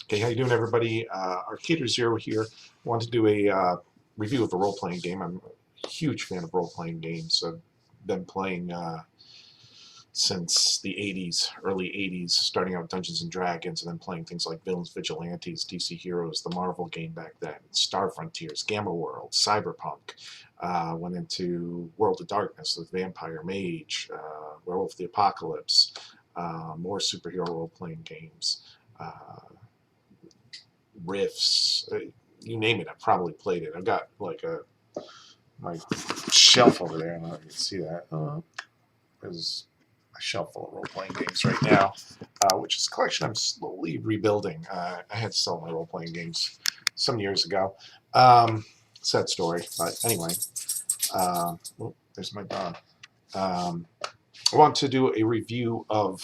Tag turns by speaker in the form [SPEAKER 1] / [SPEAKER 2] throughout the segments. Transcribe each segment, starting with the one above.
[SPEAKER 1] Okay, how you doing, everybody? Arcader Zero here. Want to do a review of a role-playing game. I'm a huge fan of role-playing games. I've been playing since the 80s, early 80s, starting out with Dungeons and Dragons, and then playing things like Villains, Vigilantes, DC Heroes, the Marvel game back then, Star Frontiers, Gamma World, Cyberpunk. Went into World of Darkness with Vampire Mage, Werewolf the Apocalypse, more superhero role-playing games. Riffs, you name it, I've probably played it. I've got like my shelf over there. I don't know if you can see that. There's a shelf full of role-playing games right now, which is a collection I'm slowly rebuilding. I had to sell my role-playing games some years ago. Sad story, but anyway. There's my dog. I want to do a review of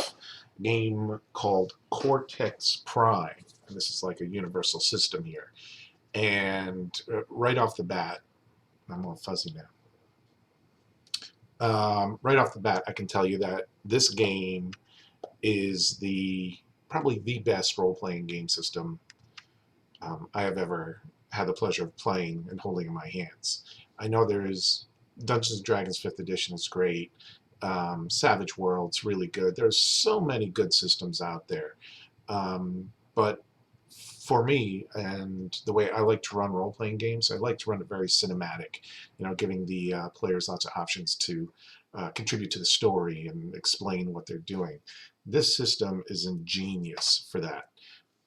[SPEAKER 1] a game called Cortex Prime. And this is like a universal system here. And right off the bat, I'm all fuzzy now. Right off the bat, I can tell you that this game is probably the best role-playing game system I have ever had the pleasure of playing and holding in my hands. I know there's Dungeons and Dragons 5th edition is great. Savage World's really good. There's so many good systems out there. But for me, and the way I like to run role-playing games, I like to run it very cinematic, giving the players lots of options to contribute to the story and explain what they're doing. This system is ingenious for that.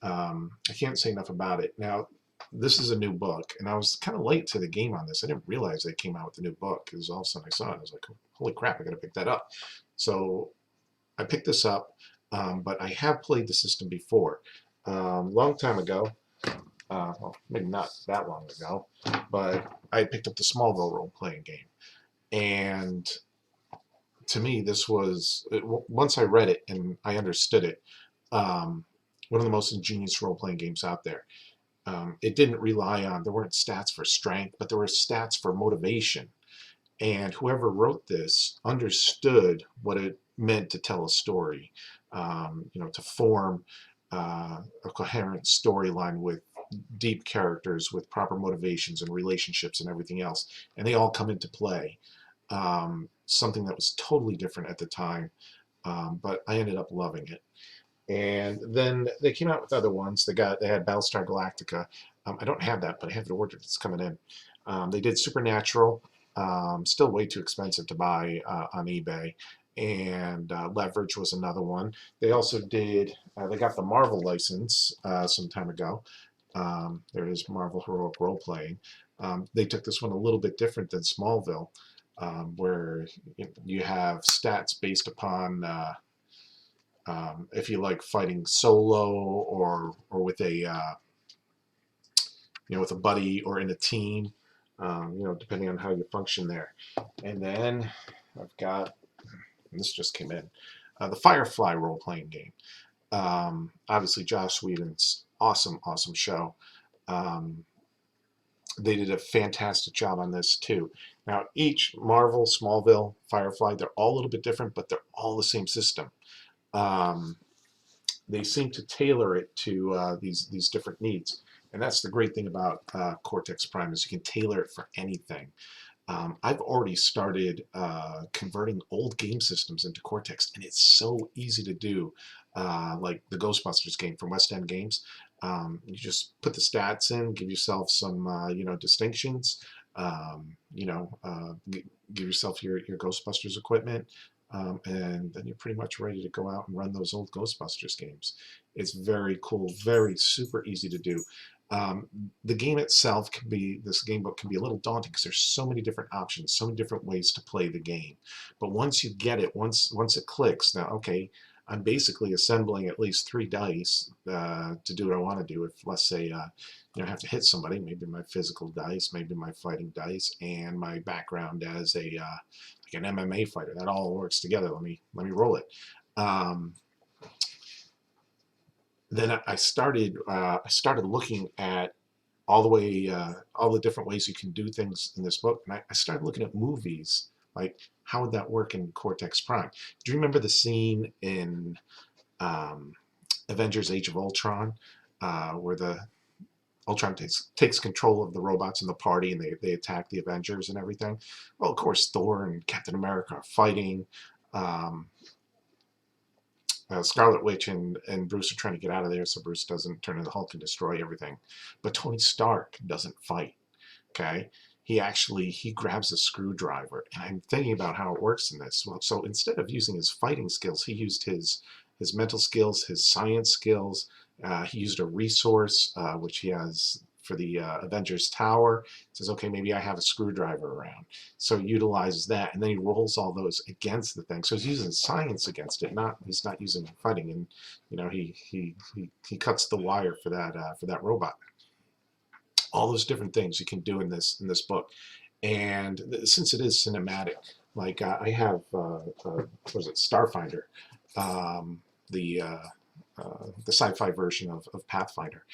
[SPEAKER 1] I can't say enough about it. Now, this is a new book, and I was kind of late to the game on this. I didn't realize they came out with a new book, because all of a sudden I saw it. I was like, holy crap, I got to pick that up. So I picked this up, but I have played the system before. Long time ago, well, maybe not that long ago, but I picked up the Smallville role-playing game. And to me, this was, once I read it and I understood it, one of the most ingenious role-playing games out there. It didn't rely on, there weren't stats for strength, but there were stats for motivation. And whoever wrote this understood what it meant to tell a story, to form a coherent storyline with deep characters, with proper motivations and relationships and everything else. And they all come into play. Something that was totally different at the time, but I ended up loving it. And then they came out with other ones. They had Battlestar Galactica. I don't have that, but I have it ordered. It's coming in. They did Supernatural. Still way too expensive to buy on eBay. And Leverage was another one. They also did. They got the Marvel license some time ago. There is Marvel Heroic Role Playing. They took this one a little bit different than Smallville, where you have stats based upon. If you like fighting solo or with a buddy or in a team, depending on how you function there. And then I've got, and this just came in, the Firefly role-playing game. Obviously, Joss Whedon's awesome show. They did a fantastic job on this too. Now, each Marvel, Smallville, Firefly, they're all a little bit different, but they're all the same system. They seem to tailor it to these different needs, and that's the great thing about Cortex Prime is you can tailor it for anything. I've already started converting old game systems into Cortex, and it's so easy to do. Like the Ghostbusters game from West End Games, you just put the stats in, give yourself some distinctions, give yourself your Ghostbusters equipment. And then you're pretty much ready to go out and run those old Ghostbusters games. It's very cool, very super easy to do. The game itself this game book can be a little daunting because there's so many different options, so many different ways to play the game. But once you get it, once it clicks, now, okay, I'm basically assembling at least 3 dice to do what I want to do. If, let's say, I have to hit somebody, maybe my physical dice, maybe my fighting dice, and my background as like an MMA fighter. That all works together. Let me roll it. Then I started looking at all the different ways you can do things in this book, and I started looking at movies. Like, how would that work in Cortex Prime? Do you remember the scene in Avengers: Age of Ultron where the Ultron takes control of the robots in the party, and they attack the Avengers and everything. Well, of course, Thor and Captain America are fighting. Um, Scarlet Witch and Bruce are trying to get out of there so Bruce doesn't turn into Hulk and destroy everything. But Tony Stark doesn't fight. Okay, he grabs a screwdriver, and I'm thinking about how it works in this. Well, so instead of using his fighting skills, he used his mental skills, his science skills. He used a resource which he has for the Avengers Tower. He says, okay, maybe I have a screwdriver around. So he utilizes that, and then he rolls all those against the thing. So he's using science against it. He's not using fighting. And he cuts the wire for that robot. All those different things you can do in this book, and since it is cinematic, like I have what is it, Starfinder, um, the the sci-fi version of Pathfinder,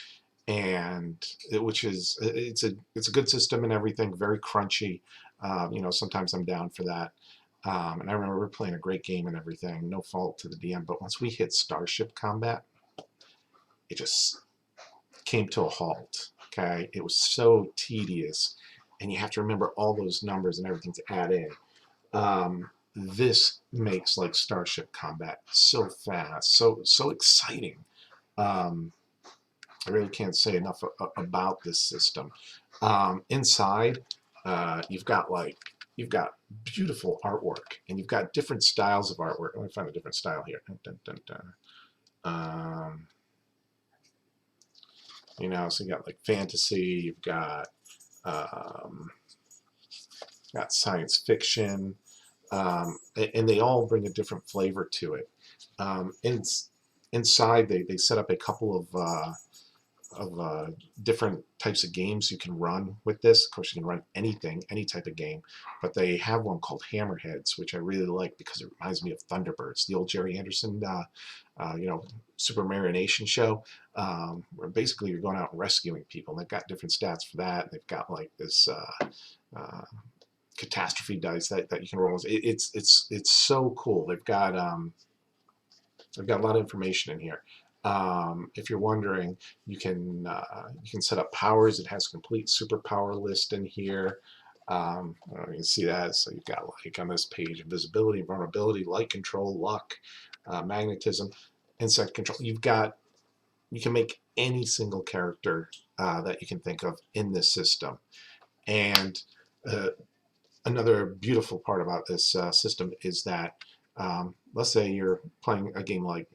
[SPEAKER 1] and which is it's a good system and everything, very crunchy. Sometimes I'm down for that. And I remember playing a great game and everything, no fault to the DM. But once we hit Starship combat, it just came to a halt. Okay, it was so tedious, and you have to remember all those numbers and everything to add in. This makes like Starship combat so fast, so exciting. Um, I really can't say enough about this system. Inside, you've got beautiful artwork, and you've got different styles of artwork. Let me find a different style here. Dun, dun, dun. So you got like fantasy, you've um, got science fiction, and they all bring a different flavor to it. Inside, they set up a couple of different types of games you can run with this. Of course, you can run anything, any type of game, but they have one called Hammerheads, which I really like because it reminds me of Thunderbirds, the old Jerry Anderson, Super Marination show, where basically you're going out and rescuing people. And they've got different stats for that. They've got like this catastrophe dice that you can roll. It's so cool. They've got a lot of information in here. If you're wondering, you can set up powers. It has a complete superpower list in here. You can see that. So you've got like on this page, invisibility, vulnerability, light control, luck, magnetism, insect control. You can make any single character that you can think of in this system. And another beautiful part about this system is that let's say you're playing a game like,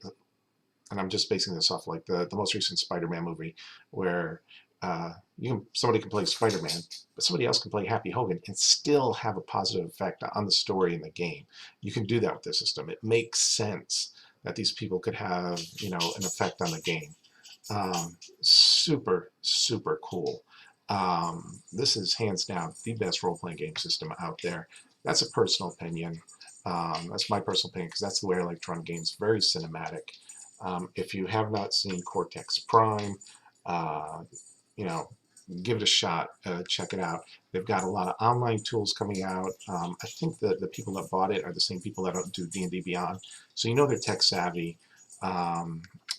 [SPEAKER 1] and I'm just basing this off like the most recent Spider-Man movie, where somebody can play Spider-Man, but somebody else can play Happy Hogan and still have a positive effect on the story in the game. You can do that with this system. It makes sense that these people could have an effect on the game. Super, super cool. This is hands down the best role-playing game system out there. That's a personal opinion. That's my personal opinion because that's the way I like to run games. Very cinematic. If you have not seen Cortex Prime, uh, you know, give it a shot. Check it out. They've got a lot of online tools coming out. I think that the people that bought it are the same people that do D&D Beyond, so they're tech savvy.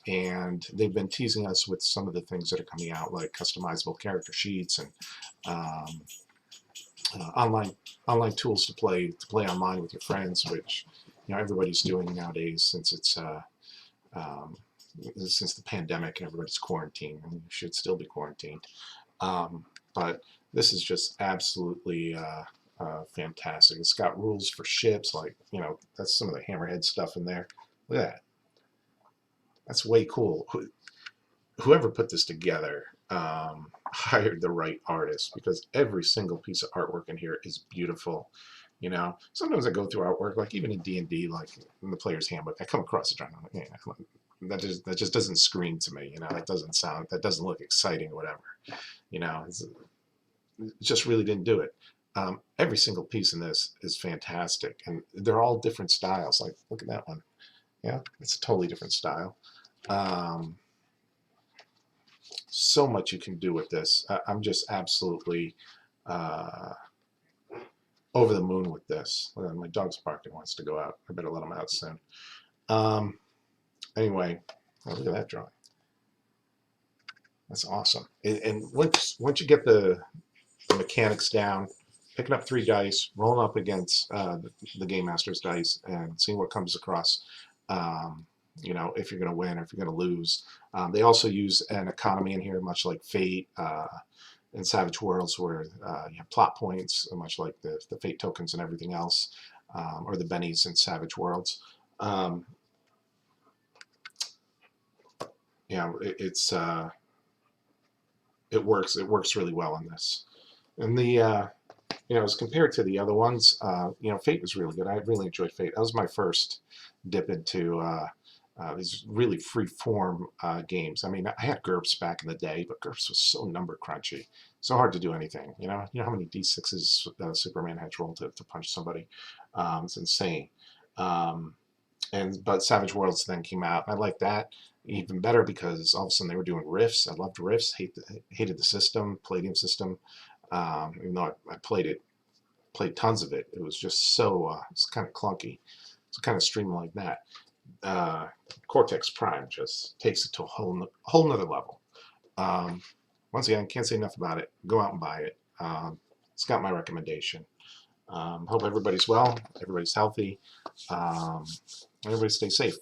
[SPEAKER 1] And they've been teasing us with some of the things that are coming out, like customizable character sheets and um, online tools to play online with your friends, which everybody's doing nowadays um, since the pandemic and everybody's quarantined, and you should still be quarantined. But this is just absolutely fantastic. It's got rules for ships, like that's some of the Hammerhead stuff in there. Look at that. That's way cool. Whoever put this together hired the right artist, because every single piece of artwork in here is beautiful. Sometimes I go through artwork, like even in D&D, like in the player's handbook, I come across it, I'm like, that just doesn't scream to me. That doesn't look exciting or whatever. It just really didn't do it. Every single piece in this is fantastic, and they're all different styles. Like, look at that one. Yeah, it's a totally different style. So much you can do with this. I'm just absolutely over the moon with this. My dog's barking, wants to go out. I better let him out soon. Anyway, look at that drawing. That's awesome. And once you get the mechanics down, picking up 3 dice, rolling up against the game master's dice, and seeing what comes across. Um, if you're going to win or if you're going to lose. They also use an economy in here, much like Fate and Savage Worlds, where you have plot points, much like the Fate tokens and everything else, or the bennies in Savage Worlds. Um, it's it works. It works really well in this. And as compared to the other ones, Fate was really good. I really enjoyed Fate. That was my first dip into these really free form games. I mean, I had GURPS back in the day, but GURPS was so number crunchy, so hard to do anything. You know how many d6s Superman had to roll to punch somebody. It's insane. Um, but Savage Worlds then came out. I liked that even better because all of a sudden they were doing riffs. I loved riffs. Hated the system, Palladium system. Even though I played tons of it, it was just so it's kind of clunky. So kind of streamlined that. Uh, Cortex Prime just takes it to a whole nother level. Um, Once again, can't say enough about it. Go out and buy it. It's got my recommendation. Hope everybody's well, everybody's healthy, everybody stay safe.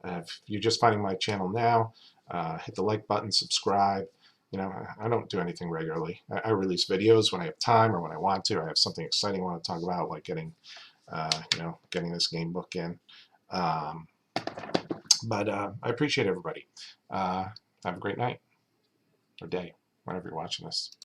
[SPEAKER 1] If you're just finding my channel now, hit the like button, subscribe. I don't do anything regularly. I release videos when I have time or when I want to. I have something exciting I want to talk about, like getting this game book in. But I appreciate everybody. Have a great night or day, whenever you're watching this.